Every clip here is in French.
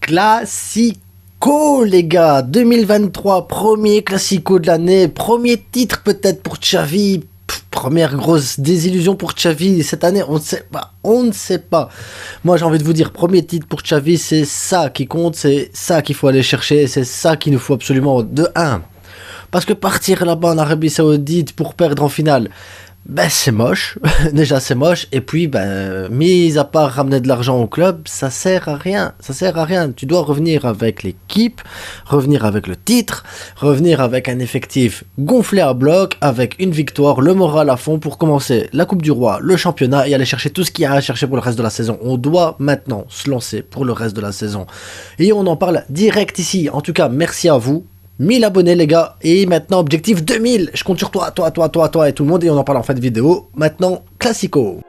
Classico, les gars, 2023, premier Classico de l'année, premier titre peut-être pour Xavi, première grosse désillusion pour Xavi cette année, on ne sait pas. Moi j'ai envie de vous dire, premier titre pour Xavi, c'est ça qui compte, c'est ça qu'il faut aller chercher, c'est ça qu'il nous faut absolument de 1. Parce que partir là-bas en Arabie Saoudite pour perdre en finale, ben c'est moche, déjà c'est moche, et puis ben, mis à part ramener de l'argent au club, ça sert à rien, tu dois revenir avec l'équipe, revenir avec le titre, revenir avec un effectif gonflé à bloc, avec une victoire, le moral à fond pour commencer la Coupe du Roi, le championnat et aller chercher tout ce qu'il y a à chercher pour le reste de la saison. On doit maintenant se lancer pour le reste de la saison, et on en parle direct ici. En tout cas, merci à vous. 1000 abonnés les gars, et maintenant objectif 2000, je compte sur toi et tout le monde, et on en parle en fin de vidéo. Maintenant, Classico.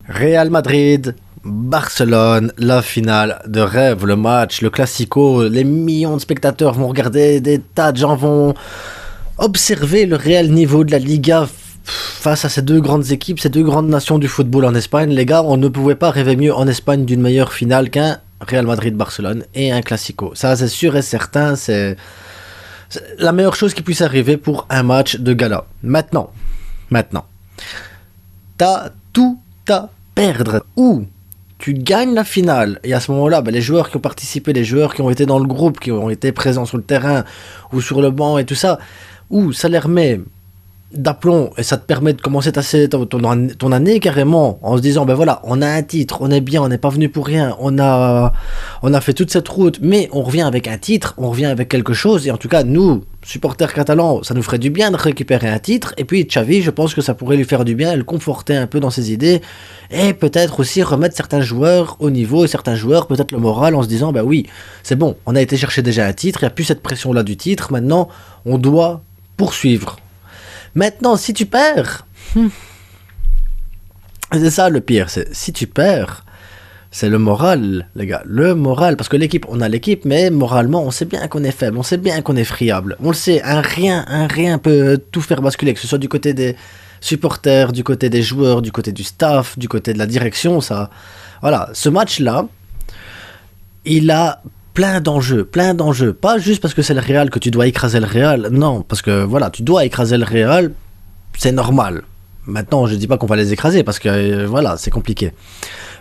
Real Madrid, Barcelone, la finale de rêve, le match, le Classico, les millions de spectateurs vont regarder, des tas de gens vont observer le réel niveau de la Liga face à ces deux grandes équipes, ces deux grandes nations du football en Espagne. Les gars, on ne pouvait pas rêver mieux en Espagne d'une meilleure finale qu'un Real Madrid-Barcelone et un Classico. Ça, c'est sûr et certain, c'est la meilleure chose qui puisse arriver pour un match de gala. Maintenant, t'as tout à perdre. Ou tu gagnes la finale, et à ce moment-là, les joueurs qui ont participé, les joueurs qui ont été dans le groupe, qui ont été présents sur le terrain ou sur le banc et tout ça, ou ça les remet d'aplomb, et ça te permet de commencer ton année carrément en se disant ben voilà, on a un titre, on est bien, on n'est pas venu pour rien, on a fait toute cette route, mais on revient avec un titre, on revient avec quelque chose, et en tout cas nous, supporters catalans, ça nous ferait du bien de récupérer un titre. Et puis Xavi, je pense que ça pourrait lui faire du bien, le conforter un peu dans ses idées, et peut-être aussi remettre certains joueurs au niveau, et certains joueurs peut-être le moral, en se disant ben oui, c'est bon, on a été chercher déjà un titre, il n'y a plus cette pression là du titre, maintenant on doit poursuivre. Maintenant, si tu perds, c'est ça le pire, c'est si tu perds, c'est le moral, les gars, le moral, parce que l'équipe, on a l'équipe, mais moralement, on sait bien qu'on est faible, on sait bien qu'on est friable, on le sait, un rien peut tout faire basculer, que ce soit du côté des supporters, du côté des joueurs, du côté du staff, du côté de la direction, ça, voilà, ce match-là, il a plein d'enjeux, pas juste parce que c'est le Real que tu dois écraser le Real, non, parce que voilà, tu dois écraser le Real, c'est normal. Maintenant, je dis pas qu'on va les écraser, parce que voilà, c'est compliqué.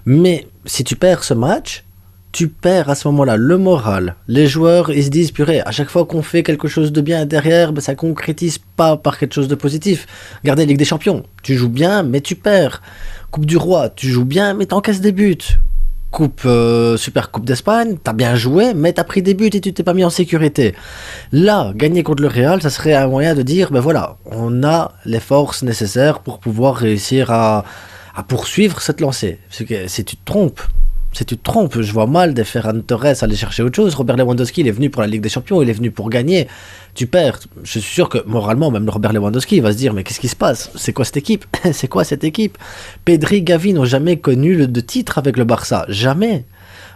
Mais si tu perds ce match, tu perds à ce moment-là le moral. Les joueurs, ils se disent, purée, à chaque fois qu'on fait quelque chose de bien derrière, ça concrétise pas par quelque chose de positif. Regardez Ligue des Champions, tu joues bien, mais tu perds. Coupe du Roi, tu joues bien, mais t'encaisses des buts. Super Coupe d'Espagne, t'as bien joué, mais t'as pris des buts et tu t'es pas mis en sécurité. Là, gagner contre le Real, ça serait un moyen de dire, ben voilà, on a les forces nécessaires pour pouvoir réussir à poursuivre cette lancée. Si tu te trompes, je vois mal des Ferran Torres aller chercher autre chose. Robert Lewandowski, il est venu pour la Ligue des Champions, il est venu pour gagner. Tu perds. Je suis sûr que moralement, même Robert Lewandowski, il va se dire, mais qu'est-ce qui se passe? C'est quoi cette équipe? C'est quoi cette équipe? Pedri, Gavi n'ont jamais connu de titre avec le Barça. Jamais.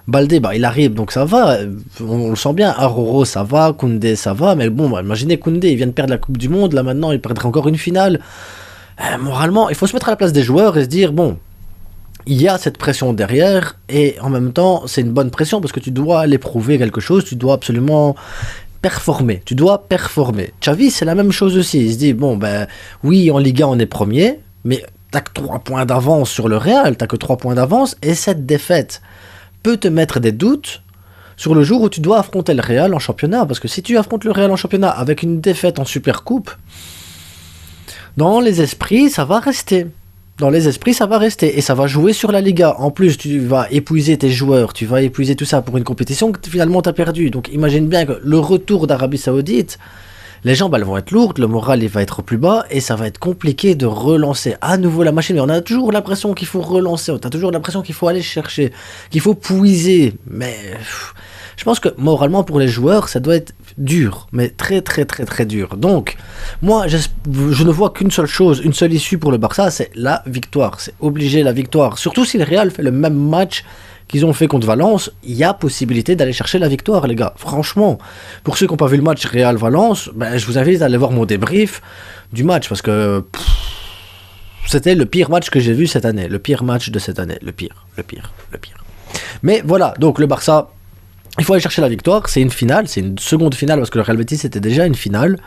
Baldé, il arrive, donc ça va. On le sent bien. Aroro, ça va. Koundé, ça va. Mais bon, imaginez Koundé, il vient de perdre la Coupe du Monde. Là, maintenant, il perdrait encore une finale. Moralement, il faut se mettre à la place des joueurs et se dire, bon, il y a cette pression derrière, et en même temps, c'est une bonne pression parce que tu dois aller prouver quelque chose, tu dois absolument performer. Xavi, c'est la même chose aussi. Il se dit, bon, oui, en Liga, on est premier, mais t'as que 3 points d'avance sur le Real, et cette défaite peut te mettre des doutes sur le jour où tu dois affronter le Real en championnat, parce que si tu affrontes le Real en championnat avec une défaite en Supercoupe, dans les esprits, ça va rester. Et ça va jouer sur la Liga. En plus, tu vas épuiser tes joueurs, tu vas épuiser tout ça pour une compétition que finalement tu as perdue. Donc imagine bien que le retour d'Arabie Saoudite, les jambes elles vont être lourdes, le moral il va être plus bas, et ça va être compliqué de relancer à nouveau la machine. Mais on a toujours l'impression qu'il faut relancer, on a toujours l'impression qu'il faut aller chercher, qu'il faut puiser. Mais je pense que moralement pour les joueurs, ça doit être dur, mais très dur. Donc, moi, je ne vois qu'une seule chose, une seule issue pour le Barça, c'est la victoire. C'est obligé la victoire. Surtout si le Real fait le même match qu'ils ont fait contre Valence, il y a possibilité d'aller chercher la victoire, les gars. Franchement, pour ceux qui n'ont pas vu le match Real-Valence, je vous invite à aller voir mon débrief du match, parce que c'était le pire match que j'ai vu cette année. Le pire match de cette année. Le pire. Mais voilà, donc le Barça, il faut aller chercher la victoire. C'est une finale, c'est une seconde finale parce que le Real Betis c'était déjà une finale.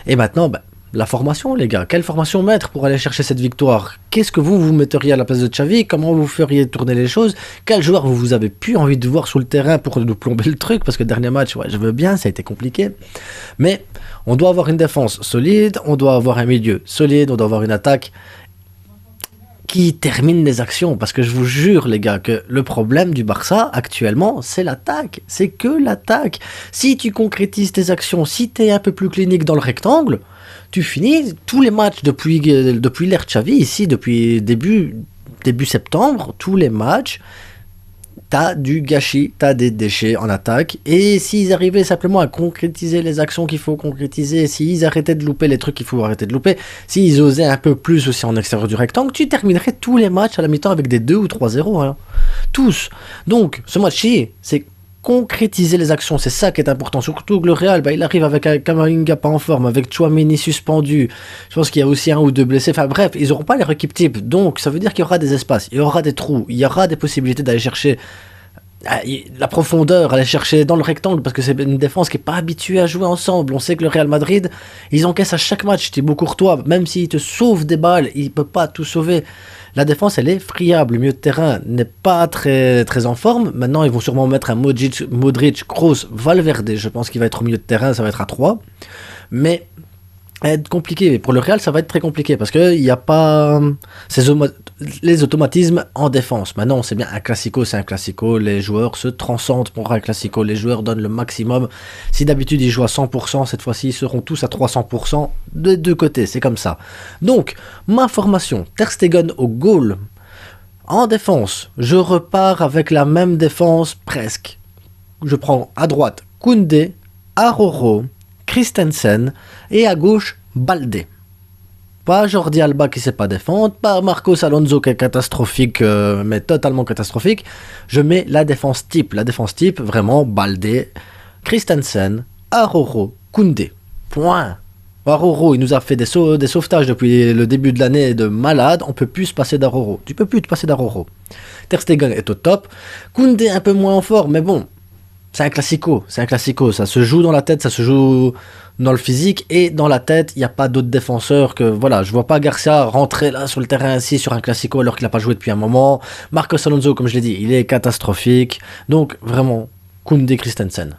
Et maintenant, la formation, les gars. Quelle formation mettre pour aller chercher cette victoire? Qu'est-ce que vous metteriez à la place de Xavi? Comment vous feriez tourner les choses? Quel joueur vous avez plus envie de voir sur le terrain pour nous plomber le truc? Parce que le dernier match, ouais, je veux bien, ça a été compliqué. Mais on doit avoir une défense solide, on doit avoir un milieu solide, on doit avoir une attaque qui termine les actions. Parce que je vous jure, les gars, que le problème du Barça, actuellement, c'est l'attaque. C'est que l'attaque. Si tu concrétises tes actions, si tu es un peu plus clinique dans le rectangle, tu finis tous les matchs depuis l'ère Xavi, ici, depuis début septembre, tous les matchs, t'as du gâchis, t'as des déchets en attaque. Et s'ils arrivaient simplement à concrétiser les actions qu'il faut concrétiser, s'ils arrêtaient de louper les trucs qu'il faut arrêter de louper, s'ils osaient un peu plus aussi en extérieur du rectangle, tu terminerais tous les matchs à la mi-temps avec des 2 ou 3-0. Hein. Tous. Donc, ce match-ci, c'est concrétiser les actions, c'est ça qui est important. Surtout que le Real, il arrive avec un Camavinga pas en forme, avec Tchouaméni suspendu. Je pense qu'il y a aussi 1 ou 2 blessés. Enfin bref, ils n'auront pas les équipes type. Donc ça veut dire qu'il y aura des espaces, il y aura des trous, il y aura des possibilités d'aller chercher la profondeur, aller chercher dans le rectangle, parce que c'est une défense qui n'est pas habituée à jouer ensemble. On sait que le Real Madrid, ils encaissent à chaque match. Thibaut Courtois, même s'il te sauve des balles, il ne peut pas tout sauver. La défense, elle est friable. Le milieu de terrain n'est pas très en forme. Maintenant, ils vont sûrement mettre un Modric, Kroos, Valverde. Je pense qu'il va être au milieu de terrain, ça va être à 3. Mais ça va être compliqué. Pour le Real, ça va être très compliqué parce qu'il n'y a pas les automatismes en défense. Maintenant, on sait bien, un classico, c'est un classico. Les joueurs se transcendent pour un classico. Les joueurs donnent le maximum. Si d'habitude, ils jouent à 100%, cette fois-ci, ils seront tous à 300% des deux côtés. C'est comme ça. Donc, ma formation, Ter Stegen au goal. En défense, je repars avec la même défense presque. Je prends à droite Koundé, Araujo, Christensen et à gauche Baldé. Pas Jordi Alba qui sait pas défendre, pas Marcos Alonso qui est catastrophique, mais totalement catastrophique. Je mets la défense type. La défense type, vraiment Baldé, Christensen, Araujo, Koundé. Point. Araujo, il nous a fait des sauvetages depuis le début de l'année de malade. On peut plus se passer d'Araujo. Tu peux plus te passer d'Araujo. Ter Stegen est au top. Koundé un peu moins en forme, mais bon. C'est un classico, ça se joue dans la tête, ça se joue dans le physique et dans la tête, il n'y a pas d'autres défenseurs que, voilà, je vois pas Garcia rentrer là sur le terrain ainsi sur un classico alors qu'il n'a pas joué depuis un moment. Marcos Alonso, comme je l'ai dit, il est catastrophique, donc vraiment, Koundé, Christensen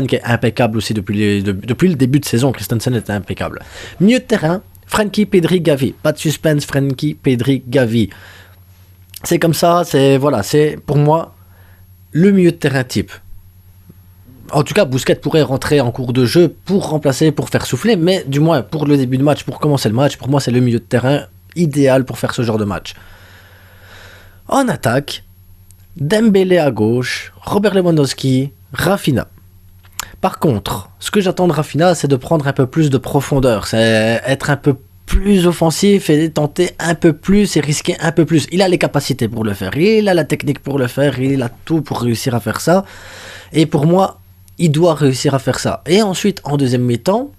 qui est impeccable aussi depuis le début de saison, Christensen est impeccable. Milieu de terrain, Frenkie, Pedri, Gavi, pas de suspense, Frenkie, Pedri, Gavi. C'est comme ça, c'est pour moi le milieu de terrain type. En tout cas, Busquets pourrait rentrer en cours de jeu pour remplacer, pour faire souffler, mais du moins pour le début de match, pour commencer le match, pour moi c'est le milieu de terrain idéal pour faire ce genre de match. En attaque, Dembélé à gauche, Robert Lewandowski, Rafinha. Par contre, ce que j'attends de Rafinha, c'est de prendre un peu plus de profondeur, c'est être un peu plus offensif et tenter un peu plus et risquer un peu plus. Il a les capacités pour le faire, il a la technique pour le faire, il a tout pour réussir à faire ça. Et pour moi, il doit réussir à faire ça. Et ensuite, en deuxième mi-temps,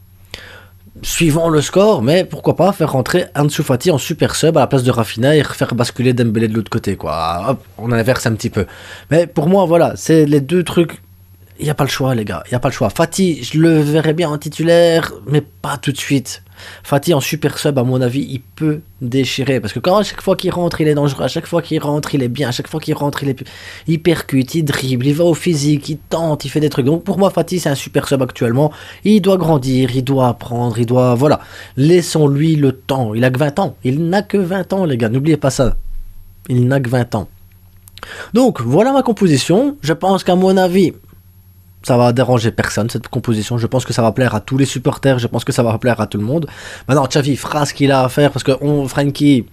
suivant le score, mais pourquoi pas faire rentrer Ansu Fati en super sub à la place de Rafinha et faire basculer Dembélé de l'autre côté, quoi. Hop, on inverse un petit peu. Mais pour moi, voilà, c'est les deux trucs. Il n'y a pas le choix, les gars. Il n'y a pas le choix. Fati, je le verrais bien en titulaire, mais pas tout de suite. Fati en super sub, à mon avis, il peut déchirer. Parce que quand à chaque fois qu'il rentre, il est dangereux. À chaque fois qu'il rentre, il est bien. À chaque fois qu'il rentre, il percute, il dribble, il va au physique, il tente, il fait des trucs. Donc pour moi, Fati, c'est un super sub actuellement. Il doit grandir, il doit apprendre, il doit... Voilà. Laissons-lui le temps. Il a que 20 ans. Il n'a que 20 ans, les gars. N'oubliez pas ça. Il n'a que 20 ans. Donc, voilà ma composition. Je pense qu'à mon avis... ça va déranger personne cette composition, je pense que ça va plaire à tous les supporters, je pense que ça va plaire à tout le monde. Maintenant Xavi fera ce qu'il a à faire parce que Frenkie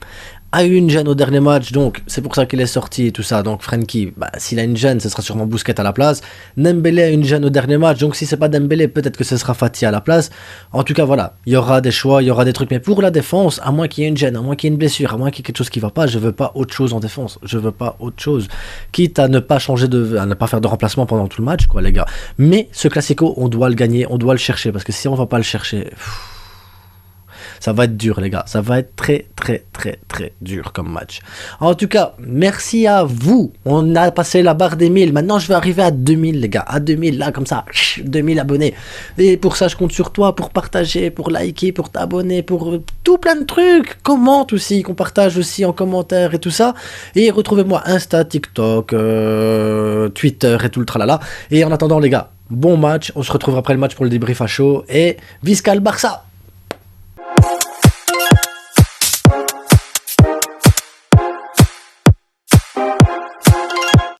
a eu une gêne au dernier match, donc c'est pour ça qu'il est sorti et tout ça. Donc Frenkie, s'il a une gêne, ce sera sûrement Busquets à la place. Dembélé a une gêne au dernier match, donc si c'est pas Dembélé, peut-être que ce sera Fati à la place. En tout cas voilà, il y aura des choix, il y aura des trucs, mais pour la défense, à moins qu'il y ait une gêne, à moins qu'il y ait une blessure, à moins qu'il y ait quelque chose qui va pas, je veux pas autre chose en défense, je veux pas autre chose. Quitte à ne pas à ne pas faire de remplacement pendant tout le match, quoi les gars. Mais ce classico, on doit le gagner, on doit le chercher, parce que si on va pas le chercher... Ça va être dur, les gars. Ça va être très, très, très, très dur comme match. En tout cas, merci à vous. On a passé la barre des 1000. Maintenant, je vais arriver à 2000, les gars. À 2000, là, comme ça. 2000 abonnés. Et pour ça, je compte sur toi pour partager, pour liker, pour t'abonner, pour tout plein de trucs. Commente aussi, qu'on partage aussi en commentaire et tout ça. Et retrouvez-moi Insta, TikTok, Twitter et tout le tralala. Et en attendant, les gars, bon match. On se retrouve après le match pour le débrief à chaud. Et Visca le Barça!